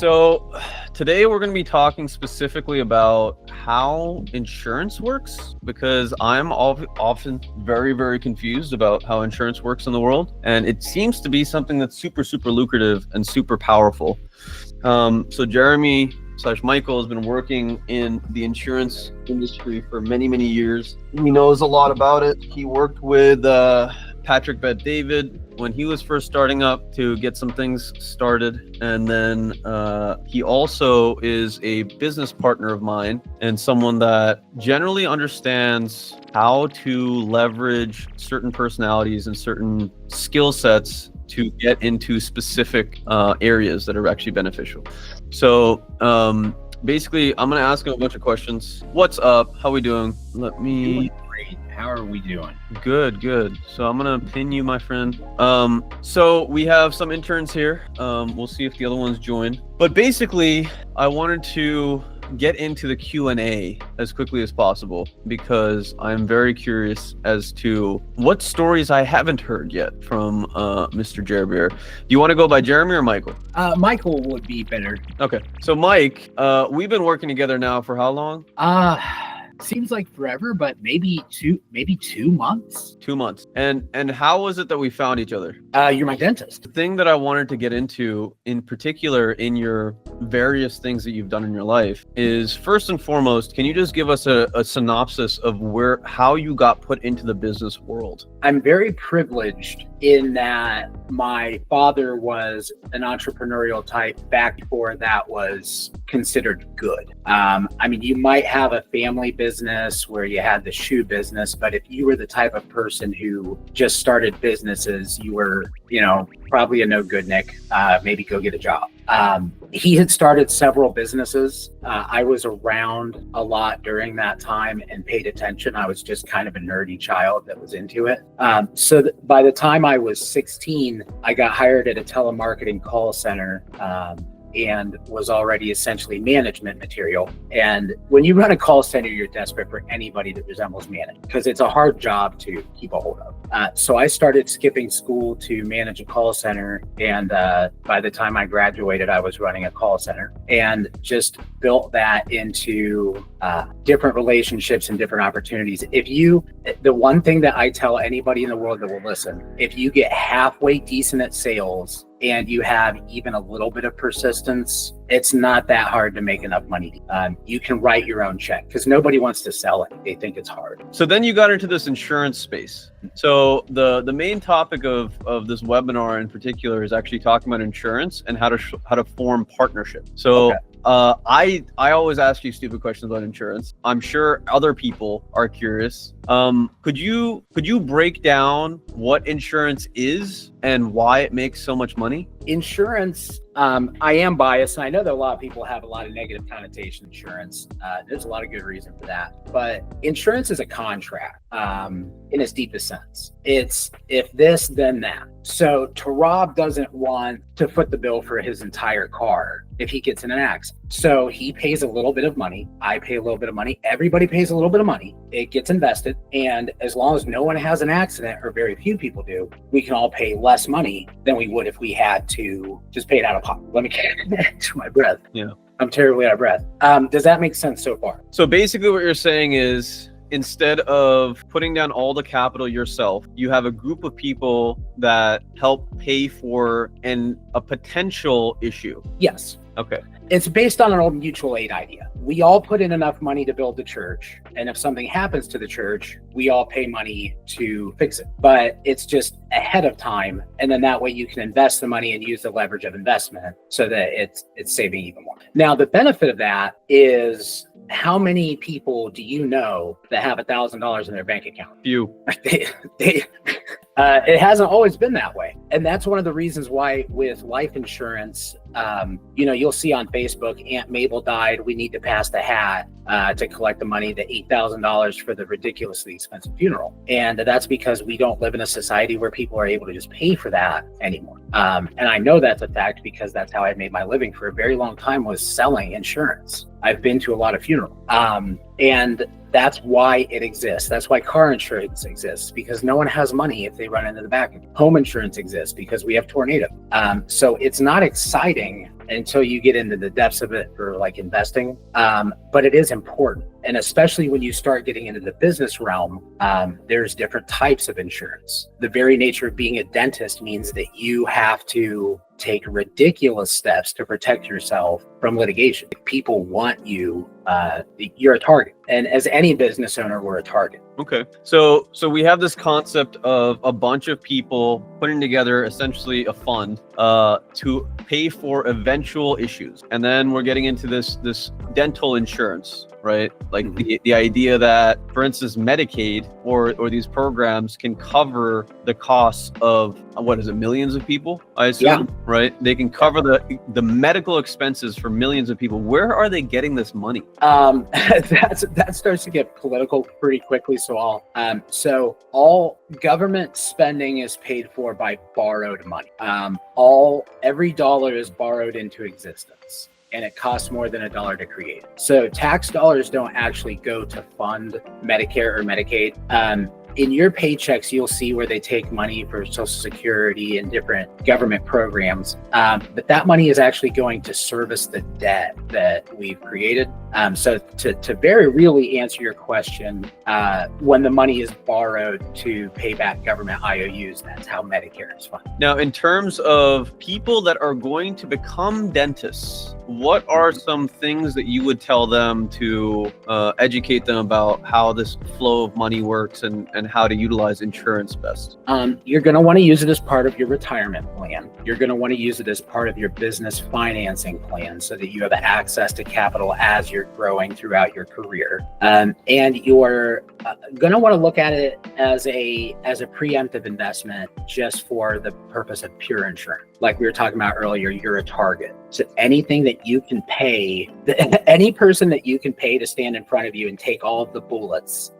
So today we're going to be talking specifically about how insurance works, because I'm often very, very confused about how insurance works in the world. And it seems to be something that's super, super lucrative and super powerful. So Jeremy/Michael has been working in the insurance industry for many, many years. He knows a lot about it. He worked with Patrick Bet-David when he was first starting up to get some things started. And then he also is a business partner of mine and someone that generally understands how to leverage certain personalities and certain skill sets to get into specific areas that are actually beneficial. So basically, I'm going to ask him a bunch of questions. What's up? How we doing? Doing great. How are we doing? Good. So I'm gonna pin you, my friend. So we have some interns here. We'll see if the other ones join. But basically, I wanted to get into the Q&A as quickly as possible because I'm very curious as to what stories I haven't heard yet from Mr. Jeremy. Do you want to go by Jeremy or Michael? Michael would be better. Okay. So Mike, we've been working together now for how long? Seems like forever, but maybe 2 months. 2 months. And how was it that we found each other? You're my dentist. The thing that I wanted to get into, in particular, in your various things that you've done in your life, is first and foremost, can you just give us a synopsis of how you got put into the business world? I'm very privileged in that my father was an entrepreneurial type back before that was considered good. I mean, you might have a family business where you had the shoe business, but if you were the type of person who just started businesses, you were, probably a no good Nick. Maybe go get a job. He had started several businesses. I was around a lot during that time and paid attention. I was just kind of a nerdy child that was into it. So by the time I was 16, I got hired at a telemarketing call center and was already essentially management material. And when you run a call center, you're desperate for anybody that resembles management because it's a hard job to keep a hold of. So I started skipping school to manage a call center. And by the time I graduated, I was running a call center and just built that into different relationships and different opportunities. The one thing that I tell anybody in the world that will listen, if you get halfway decent at sales and you have even a little bit of persistence, it's not that hard to make enough money. You can write your own check because nobody wants to sell it. They think it's hard. So then you got into this insurance space. So the main topic of this webinar in particular is actually talking about insurance and how to form partnership. So okay. I always ask you stupid questions about insurance. I'm sure other people are curious. Could you break down what insurance is and why it makes so much money? Insurance, I am biased, and I know that a lot of people have a lot of negative connotation insurance. There's a lot of good reason for that. But insurance is a contract in its deepest sense. It's if this, then that. So Turab doesn't want to foot the bill for his entire car if he gets in an accident. So he pays a little bit of money. I pay a little bit of money. Everybody pays a little bit of money. It gets invested. And as long as no one has an accident, or very few people do, we can all pay less money than we would if we had to just pay it out of pocket. Let me catch my breath. Yeah. I'm terribly out of breath. Does that make sense so far? So basically what you're saying is, instead of putting down all the capital yourself, you have a group of people that help pay for a potential issue. Yes. Okay. It's based on an old mutual aid idea. We all put in enough money to build the church. And if something happens to the church, we all pay money to fix it. But it's just ahead of time. And then that way you can invest the money and use the leverage of investment so that it's saving even more. Now, the benefit of that is, how many people do you know that have $1,000 in their bank account? Few. It hasn't always been that way. And that's one of the reasons why with life insurance, you'll see on Facebook, Aunt Mabel died, we need to pass the hat to collect the money, the $8,000 for the ridiculously expensive funeral. And that's because we don't live in a society where people are able to just pay for that anymore. And I know that's a fact because that's how I made my living for a very long time, was selling insurance. I've been to a lot of funerals. And that's why it exists. That's why car insurance exists, because no one has money if they run into the back. Home insurance exists because we have tornado. So it's not exciting until you get into the depths of it for like investing. But it is important. And especially when you start getting into the business realm, there's different types of insurance. The very nature of being a dentist means that you have to take ridiculous steps to protect yourself from litigation. People want you, you're a target. And as any business owner, we're a target. Okay. So we have this concept of a bunch of people putting together essentially a fund to pay for eventual issues. And then we're getting into this dental insurance, right? Like the idea that, for instance, Medicaid or these programs can cover the costs of, what is it, millions of people, I assume, right? They can cover the medical expenses for millions of people. Where are they getting this money? That starts to get political pretty quickly. So all government spending is paid for by borrowed money. Every dollar is borrowed into existence, and it costs more than $1 to create. So tax dollars don't actually go to fund Medicare or Medicaid. In your paychecks, you'll see where they take money for Social Security and different government programs. But that money is actually going to service the debt that we've created. So to very really answer your question, when the money is borrowed to pay back government IOUs, that's how Medicare is funded. Now, in terms of people that are going to become dentists, what are some things that you would tell them to educate them about how this flow of money works and how to utilize insurance best? You're going to want to use it as part of your retirement plan. You're going to want to use it as part of your business financing plan so that you have access to capital as you're growing throughout your career. And you're going to want to look at it as a preemptive investment just for the purpose of pure insurance. Like we were talking about earlier, you're a target. So anything that you can pay, any person that you can pay to stand in front of you and take all of the bullets,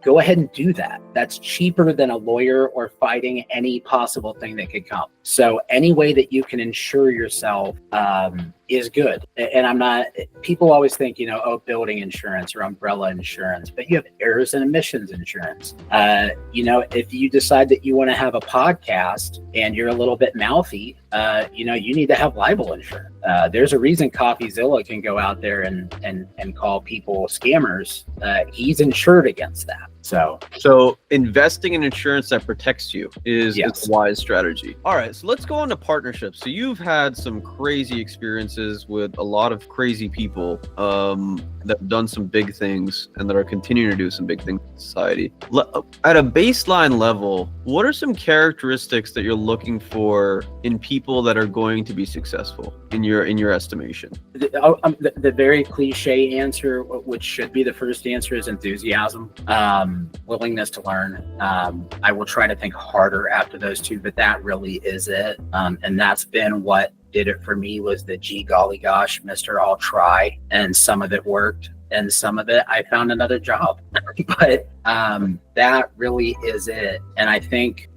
go ahead and do that. That's cheaper than a lawyer or fighting any possible thing that could come. So any way that you can insure yourself is good. And people always think, building insurance or umbrella insurance, but you have errors and omissions insurance. If you decide that you want to have a podcast and you're a little bit mouthy, you need to have libel insurance. There's a reason CoffeeZilla can go out there and call people scammers. He's insured against that. So investing in insurance that protects you is a wise strategy. All right, so let's go on to partnerships. So you've had some crazy experiences with a lot of crazy people that have done some big things and that are continuing to do some big things in society. At a baseline level, what are some characteristics that you're looking for in people that are going to be successful in your estimation? The very cliche answer, which should be the first answer, is enthusiasm, willingness to learn. I will try to think harder after those two, but that really is it. And that's been what did it for me, was the gee golly gosh, Mr. I'll try. And some of it worked and some of it I found another job. But that really is it. And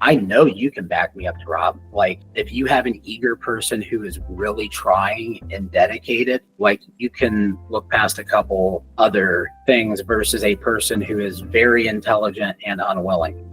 I know you can back me up, Rob. Like, if you have an eager person who is really trying and dedicated, like, you can look past a couple other things versus a person who is very intelligent and unwilling.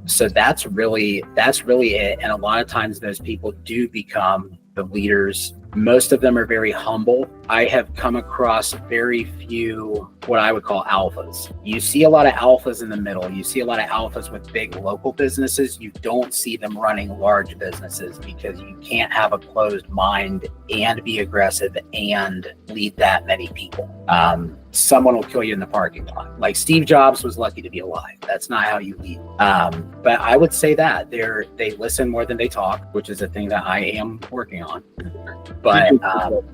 So that's really it. And a lot of times those people do become the leaders. Most of them are very humble. I have come across very few what I would call alphas. You see a lot of alphas in the middle. You see a lot of alphas with big local businesses. You don't see them running large businesses because you can't have a closed mind and be aggressive and lead that many people. Someone will kill you in the parking lot. Like Steve Jobs was lucky to be alive. That's not how you lead. But I would say that they listen more than they talk, which is a thing that I am working on. But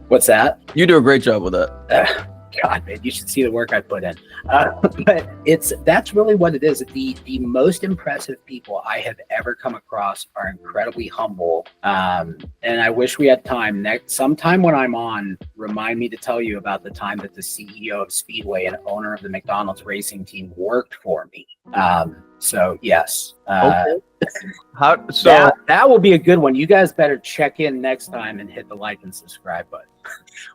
what's that? You do a great job with that. God, man, you should see the work I put in. But that's really what it is. The most impressive people I have ever come across are incredibly humble. And I wish we had time. Sometime when I'm on, remind me to tell you about the time that the CEO of Speedway and owner of the McDonald's racing team worked for me. So yes. Okay. That will be a good one. You guys better check in next time and hit the like and subscribe button.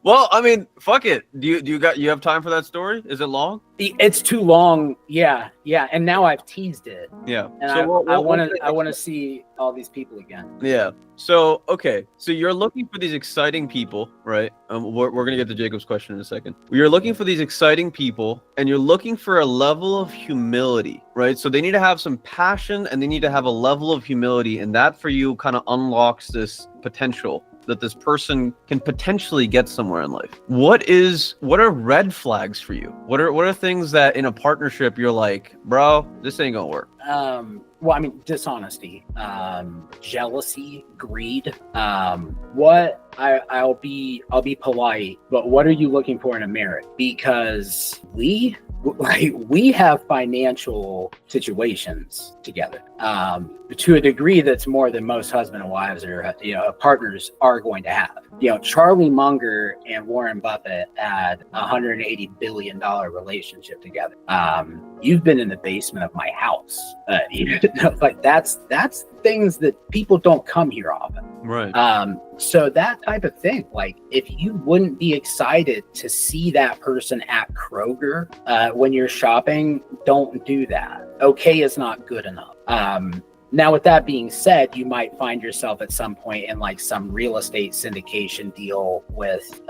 Well, I mean, fuck it. You have time for that story? Is it long? It's too long. Yeah. And now I've teased it. Yeah. And So I want to see all these people again. Yeah. So, okay. So you're looking for these exciting people, right? We're going to get to Jacob's question in a second. You're looking for these exciting people and you're looking for a level of humility, right? So they need to have some passion and they need to have a level of humility. And that for you kind of unlocks this potential that this person can potentially get somewhere in life. What are red flags for you? What are things that in a partnership you're like, bro, this ain't gonna work? Well, I mean, dishonesty, jealousy, greed. I'll be polite, but what are you looking for in a marriage? Because we have financial situations together, to a degree that's more than most husband and wives or partners are going to have. Charlie Munger and Warren Buffett had $180 billion relationship together. You've been in the basement of my house. Like that's things that people don't come here often. Right. So that type of thing, like if you wouldn't be excited to see that person at Kroger when you're shopping, don't do that. Okay is not good enough. Now, with that being said, you might find yourself at some point in like some real estate syndication deal with,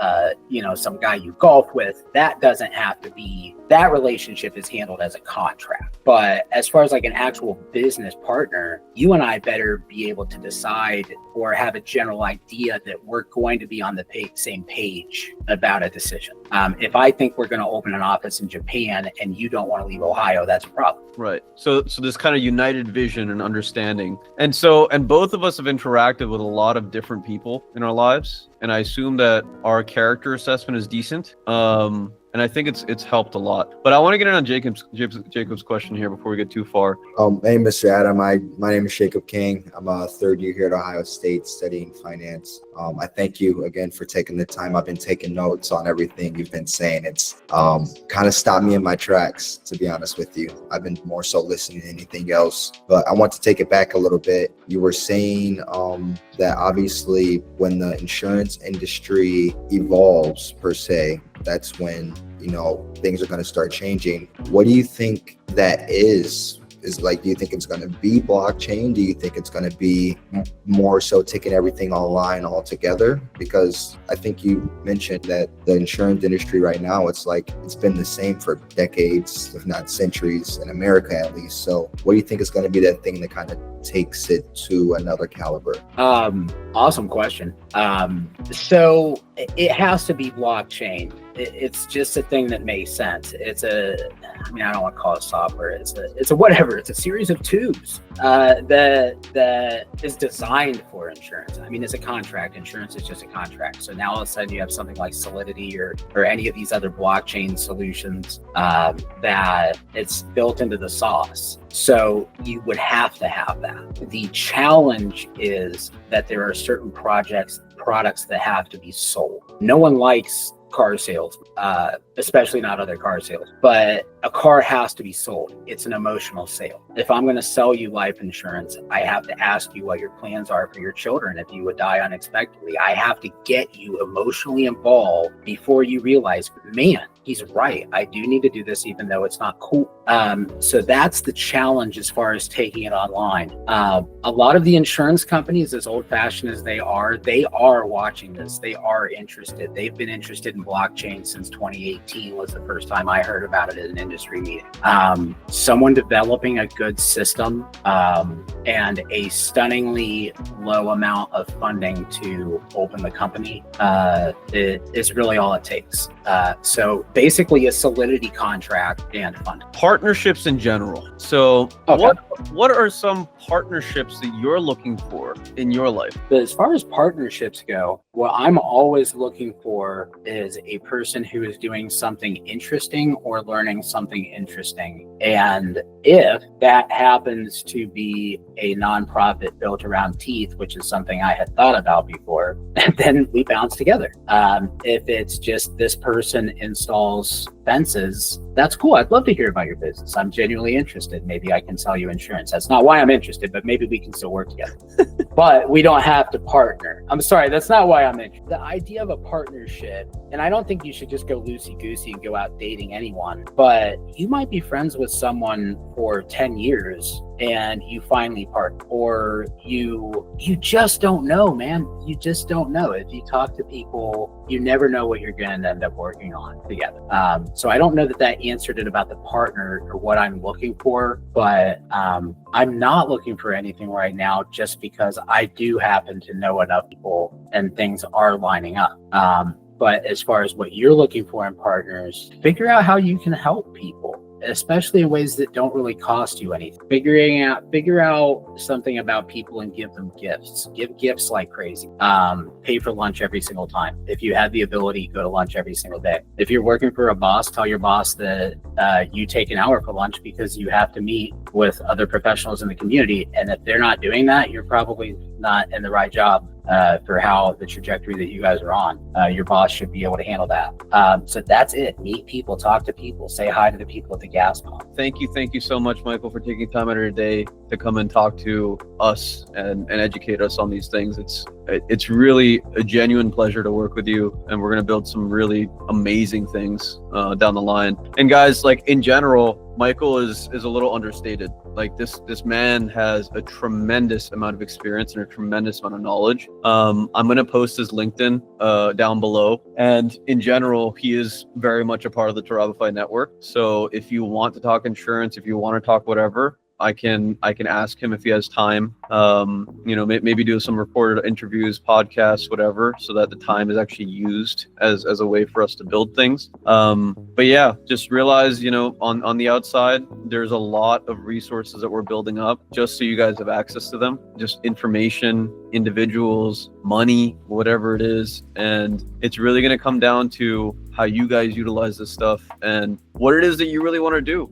some guy you golf with. That doesn't have to be, that relationship is handled as a contract. But as far as like an actual business partner, you and I better be able to decide or have a general idea that we're going to be on the same page about a decision. If I think we're going to open an office in Japan and you don't want to leave Ohio, that's a problem. Right. So this kind of united vision and understanding. And both of us have interacted with a lot of different people in our lives. And I assume that our character assessment is decent. And I think it's helped a lot. But I want to get in on Jacob's question here before we get too far. Hey, Mr. Adam. My name is Jacob King. I'm a third year here at Ohio State studying finance. I thank you again for taking the time. I've been taking notes on everything you've been saying. It's kind of stopped me in my tracks, to be honest with you. I've been more so listening to anything else. But I want to take it back a little bit. You were saying that obviously when the insurance industry evolves, per se, that's when things are going to start changing. What do you think that is like? Do you think it's going to be blockchain? Do you think it's going to be more so taking everything online altogether? Because I think you mentioned that the insurance industry right now, it's been the same for decades, if not centuries, in America at least. So what do you think is going to be that thing that kind of takes it to another caliber? Awesome question. So it has to be blockchain. It's just a thing that makes sense. I don't want to call it software. It's a whatever. It's a series of tubes that is designed for insurance. I mean, it's a contract. Insurance is just a contract. So now all of a sudden you have something like Solidity or any of these other blockchain solutions that it's built into the sauce. So you would have to have that. The challenge is that there are certain products that have to be sold. No one likes car sales, especially not other car sales, but a car has to be sold. It's an emotional sale. If I'm going to sell you life insurance, I have to ask you what your plans are for your children. If you would die unexpectedly, I have to get you emotionally involved before you realize, man, he's right. I do need to do this, even though it's not cool. So that's the challenge as far as taking it online. A lot of the insurance companies, as old fashioned as they are watching this. They are interested. They've been interested in blockchain since 2018 was the first time I heard about it at an industry meeting. Someone developing a good system and a stunningly low amount of funding to open the company is really all it takes. So basically a Solidity contract and funding. Partnerships in general. So what are some partnerships that you're looking for in your life? But as far as partnerships go, what I'm always looking for is a person who is doing something interesting or learning something interesting. And if that happens to be a nonprofit built around teeth, which is something I had thought about before, then we bounce together. If it's just this person installs fences, that's cool. I'd love to hear about your business. I'm genuinely interested. Maybe I can sell you insurance. That's not why I'm interested, but maybe we can still work together. but we don't have to partner. I'm sorry, that's not why I'm in. The idea of a partnership, and I don't think you should just go loosey-goosey and go out dating anyone, but you might be friends with someone for 10 years and you finally part, or you just don't know, man. You just don't know. If you talk to people, you never know what you're going to end up working on together. So I don't know that answered it about the partner or what I'm looking for, but I'm not looking for anything right now just because I do happen to know enough people and things are lining up. But as far as what you're looking for in partners, figure out how you can help people, especially in ways that don't really cost you anything. Figure out something about people and give them gifts. Give gifts like crazy. Pay for lunch every single time. If you have the ability, go to lunch every single day. If you're working for a boss, tell your boss that you take an hour for lunch because you have to meet with other professionals in the community. And if they're not doing that, you're probably not in the right job for how the trajectory that you guys are on. Your boss should be able to handle that. So that's it. Meet people, talk to people, say hi to the people at the gas pump. Thank you so much, Michael, for taking time out of your day to come and talk to us and educate us on these things. It's really a genuine pleasure to work with you, and we're gonna build some really amazing things down the line. And guys, like in general, Michael is a little understated. Like this man has a tremendous amount of experience and a tremendous amount of knowledge. I'm gonna post his LinkedIn down below. And in general, he is very much a part of the Turabify Network. So if you want to talk insurance, if you want to talk whatever, I can ask him if he has time. Maybe do some recorded interviews, podcasts, whatever, so that the time is actually used as a way for us to build things. But yeah, just realize, on the outside, there's a lot of resources that we're building up just so you guys have access to them. Just information, individuals, money, whatever it is. And it's really going to come down to how you guys utilize this stuff and what it is that you really want to do,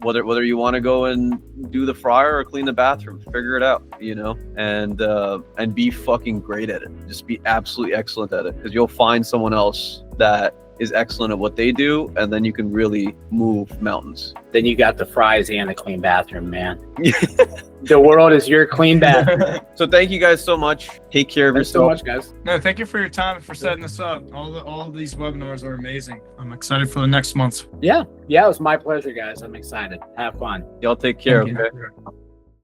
whether you want to go and do the fryer or clean the bathroom, figure it out, and be fucking great at it. Just be absolutely excellent at it, because you'll find someone else that is excellent at what they do, and then you can really move mountains. Then you got the fries and the clean bathroom, man. The world is your clean bathroom. So thank you guys so much. Take care of yourself. Thanks so much, guys. No, thank you for your time and for setting this up. All of these webinars are amazing. I'm excited for the next months. Yeah, it was my pleasure, guys. I'm excited. Have fun. Y'all take care. Thank Okay. you.